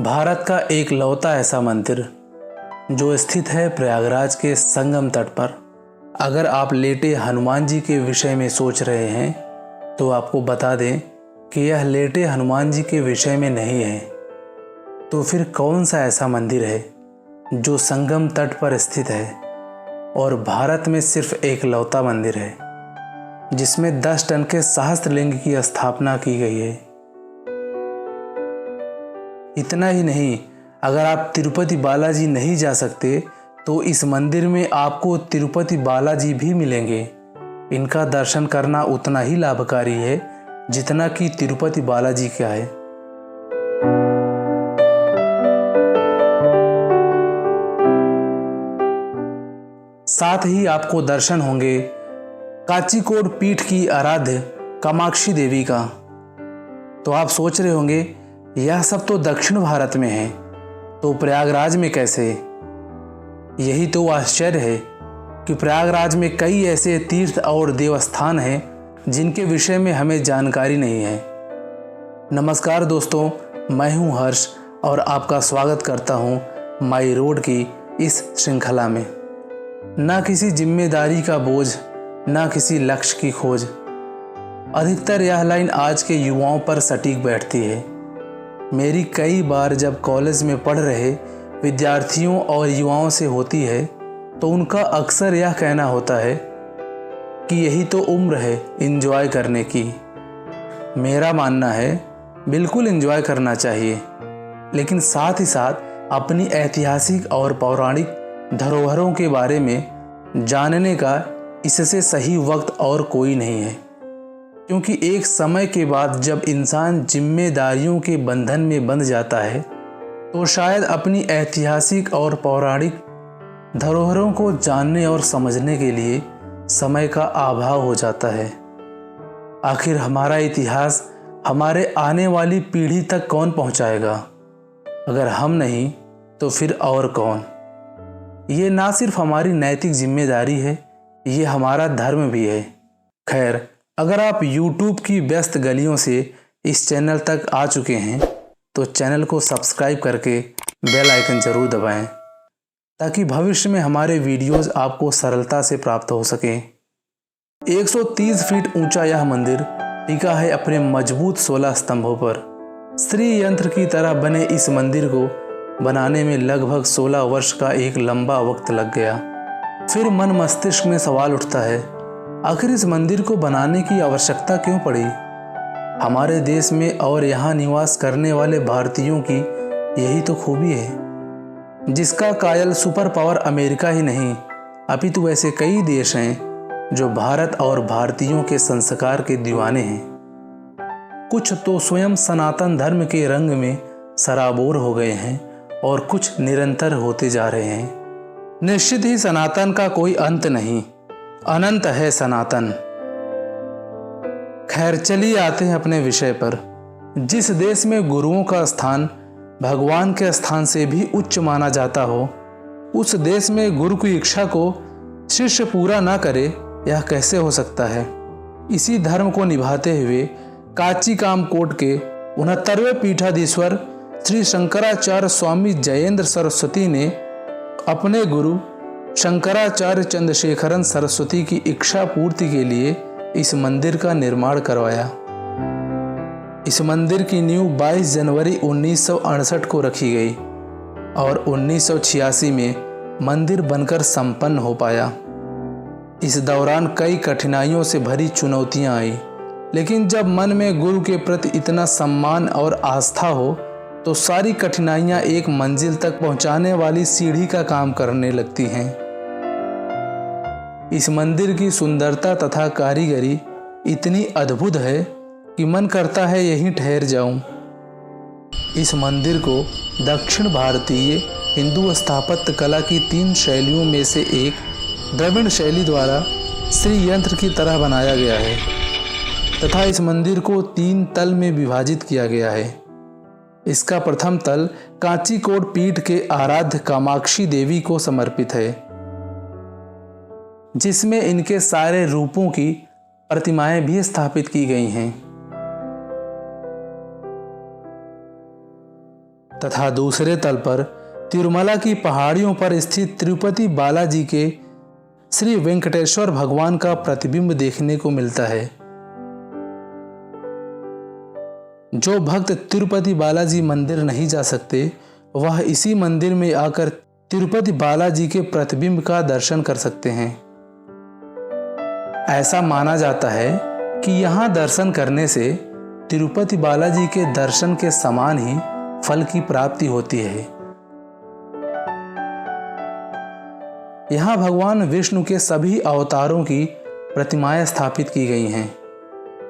भारत का एक लौता ऐसा मंदिर जो स्थित है प्रयागराज के संगम तट पर। अगर आप लेटे हनुमान जी के विषय में सोच रहे हैं तो आपको बता दें कि यह लेटे हनुमान जी के विषय में नहीं है। तो फिर कौन सा ऐसा मंदिर है जो संगम तट पर स्थित है और भारत में सिर्फ एक लौता मंदिर है जिसमें 10 टन के सहस्त्रलिंग की स्थापना की गई है। इतना ही नहीं, अगर आप तिरुपति बालाजी नहीं जा सकते तो इस मंदिर में आपको तिरुपति बालाजी भी मिलेंगे। इनका दर्शन करना उतना ही लाभकारी है जितना कि तिरुपति बालाजी का है। साथ ही आपको दर्शन होंगे काचिकोड पीठ की आराध्य कामाक्षी देवी का। तो आप सोच रहे होंगे यह सब तो दक्षिण भारत में है, तो प्रयागराज में कैसे? यही तो आश्चर्य है कि प्रयागराज में कई ऐसे तीर्थ और देवस्थान हैं जिनके विषय में हमें जानकारी नहीं है। नमस्कार दोस्तों, मैं हूं हर्ष और आपका स्वागत करता हूं माई रोड की इस श्रृंखला में। ना किसी जिम्मेदारी का बोझ, ना किसी लक्ष्य की खोज। अधिकतर यह लाइन आज के युवाओं पर सटीक बैठती है। मेरी कई बार जब कॉलेज में पढ़ रहे विद्यार्थियों और युवाओं से होती है तो उनका अक्सर यह कहना होता है कि यही तो उम्र है एंजॉय करने की। मेरा मानना है बिल्कुल एंजॉय करना चाहिए, लेकिन साथ ही साथ अपनी ऐतिहासिक और पौराणिक धरोहरों के बारे में जानने का इससे सही वक्त और कोई नहीं है। क्योंकि एक समय के बाद जब इंसान जिम्मेदारियों के बंधन में बंध जाता है तो शायद अपनी ऐतिहासिक और पौराणिक धरोहरों को जानने और समझने के लिए समय का अभाव हो जाता है। आखिर हमारा इतिहास हमारे आने वाली पीढ़ी तक कौन पहुंचाएगा? अगर हम नहीं तो फिर और कौन? ये ना सिर्फ हमारी नैतिक जिम्मेदारी है, ये हमारा धर्म भी है। खैर, अगर आप YouTube की व्यस्त गलियों से इस चैनल तक आ चुके हैं तो चैनल को सब्सक्राइब करके बेल आइकन जरूर दबाएं ताकि भविष्य में हमारे वीडियोस आपको सरलता से प्राप्त हो सके। 130 फीट ऊंचा यह मंदिर टिका है अपने मजबूत 16 स्तंभों पर। श्री यंत्र की तरह बने इस मंदिर को बनाने में लगभग 16 वर्ष का एक लंबा वक्त लग गया। फिर मन मस्तिष्क में सवाल उठता है, आखिर इस मंदिर को बनाने की आवश्यकता क्यों पड़ी? हमारे देश में और यहाँ निवास करने वाले भारतीयों की यही तो खूबी है, जिसका कायल सुपर पावर अमेरिका ही नहीं अपितु ऐसे कई देश हैं जो भारत और भारतीयों के संस्कार के दीवाने हैं। कुछ तो स्वयं सनातन धर्म के रंग में सराबोर हो गए हैं और कुछ निरंतर होते जा रहे हैं। निश्चित ही सनातन का कोई अंत नहीं, अनंत है सनातन। खैर, चलिए आते हैं अपने विषय पर। जिस देश में गुरुओं का स्थान भगवान के स्थान से भी उच्च माना जाता हो, उस देश में गुरु की इच्छा को शिष्य पूरा ना करे, यह कैसे हो सकता है? इसी धर्म को निभाते हुए काची कामकोट के 69वें पीठाधीश्वर श्री शंकराचार्य स्वामी जयेंद्र सरस्वती ने अपने गुरु शंकराचार्य चंद्रशेखरन सरस्वती की इच्छा पूर्ति के लिए इस मंदिर का निर्माण करवाया। इस मंदिर की नींव 22 जनवरी 1968 को रखी गई और 1986 में मंदिर बनकर संपन्न हो पाया। इस दौरान कई कठिनाइयों से भरी चुनौतियां आई, लेकिन जब मन में गुरु के प्रति इतना सम्मान और आस्था हो तो सारी कठिनाइयां एक मंजिल तक पहुंचाने वाली सीढ़ी का काम करने लगती हैं। इस मंदिर की सुंदरता तथा कारीगरी इतनी अद्भुत है कि मन करता है यहीं ठहर जाऊं। इस मंदिर को दक्षिण भारतीय हिंदू स्थापत्य कला की 3 शैलियों में से एक द्रविड़ शैली द्वारा श्री यंत्र की तरह बनाया गया है तथा इस मंदिर को 3 तल में विभाजित किया गया है। इसका प्रथम तल काचिकोड पीठ के आराध्य कामाक्षी देवी को समर्पित है, जिसमें इनके सारे रूपों की प्रतिमाएं भी स्थापित की गई हैं। तथा दूसरे तल पर तिरुमला की पहाड़ियों पर स्थित तिरुपति बालाजी के श्री वेंकटेश्वर भगवान का प्रतिबिंब देखने को मिलता है। जो भक्त तिरुपति बालाजी मंदिर नहीं जा सकते वह इसी मंदिर में आकर तिरुपति बालाजी के प्रतिबिंब का दर्शन कर सकते हैं। ऐसा माना जाता है कि यहाँ दर्शन करने से तिरुपति बालाजी के दर्शन के समान ही फल की प्राप्ति होती है। यहाँ भगवान विष्णु के सभी अवतारों की प्रतिमाएं स्थापित की गई हैं।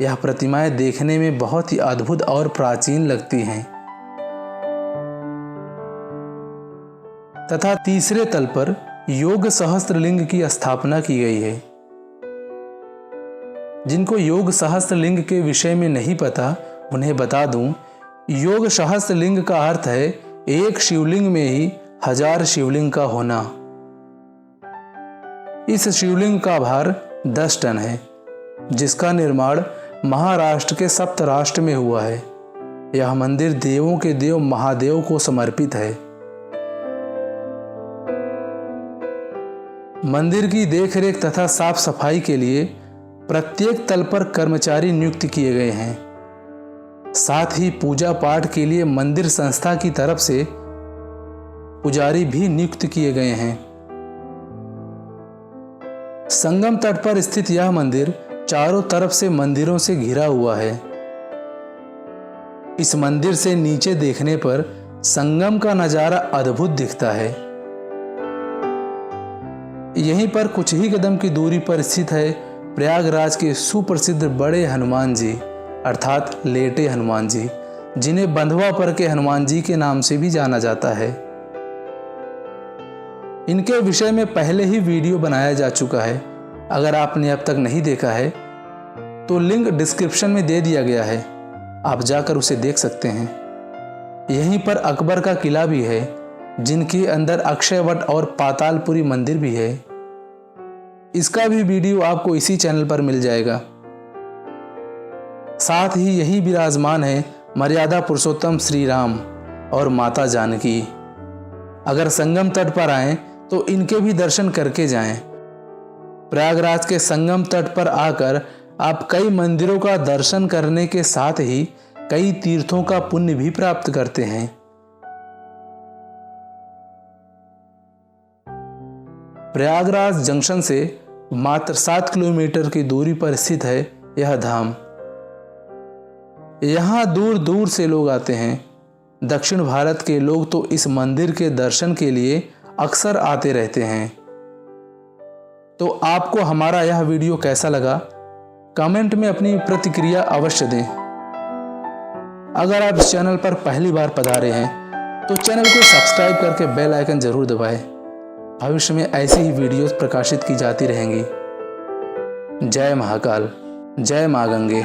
यह प्रतिमाएं देखने में बहुत ही अद्भुत और प्राचीन लगती हैं तथा तीसरे तल पर योग सहस्त्रलिंग की स्थापना की गई है। जिनको योग सहस्त्रलिंग के विषय में नहीं पता उन्हें बता दूं, योग सहस्त्रलिंग का अर्थ है एक शिवलिंग में ही 1000 शिवलिंग का होना। इस शिवलिंग का भार 10 टन है, जिसका निर्माण महाराष्ट्र के सप्तराष्ट्र में हुआ है। यह मंदिर देवों के देव महादेव को समर्पित है। मंदिर की देखरेख तथा साफ सफाई के लिए प्रत्येक तल पर कर्मचारी नियुक्त किए गए हैं। साथ ही पूजा पाठ के लिए मंदिर संस्था की तरफ से पुजारी भी नियुक्त किए गए हैं। संगम तट पर स्थित यह मंदिर चारों तरफ से मंदिरों से घिरा हुआ है। इस मंदिर से नीचे देखने पर संगम का नजारा अद्भुत दिखता है। यहीं पर कुछ ही कदम की दूरी पर स्थित है प्रयागराज के सुप्रसिद्ध बड़े हनुमान जी अर्थात लेटे हनुमान जी, जिन्हें बंधवा पर के हनुमान जी के नाम से भी जाना जाता है। इनके विषय में पहले ही वीडियो बनाया जा चुका है। अगर आपने अब तक नहीं देखा है तो लिंक डिस्क्रिप्शन में दे दिया गया है, आप जाकर उसे देख सकते हैं। यहीं पर अकबर का किला भी है, जिनके अंदर अक्षयवट और पातालपुरी मंदिर भी है। इसका भी वीडियो आपको इसी चैनल पर मिल जाएगा। साथ ही यही विराजमान है मर्यादा पुरुषोत्तम श्री राम और माता जानकी। अगर संगम तट पर आएं तो इनके भी दर्शन करके जाएं। प्रयागराज के संगम तट पर आकर आप कई मंदिरों का दर्शन करने के साथ ही कई तीर्थों का पुण्य भी प्राप्त करते हैं। प्रयागराज जंक्शन से मात्र 7 किलोमीटर की दूरी पर स्थित है यह धाम। यहाँ दूर दूर से लोग आते हैं। दक्षिण भारत के लोग तो इस मंदिर के दर्शन के लिए अक्सर आते रहते हैं। तो आपको हमारा यह वीडियो कैसा लगा, कमेंट में अपनी प्रतिक्रिया अवश्य दें। अगर आप इस चैनल पर पहली बार पधारे हैं तो चैनल को सब्सक्राइब करके बेल आइकन जरूर दबाएं। भविष्य में ऐसी ही वीडियोस प्रकाशित की जाती रहेंगी। जय महाकाल, जय मां गंगे।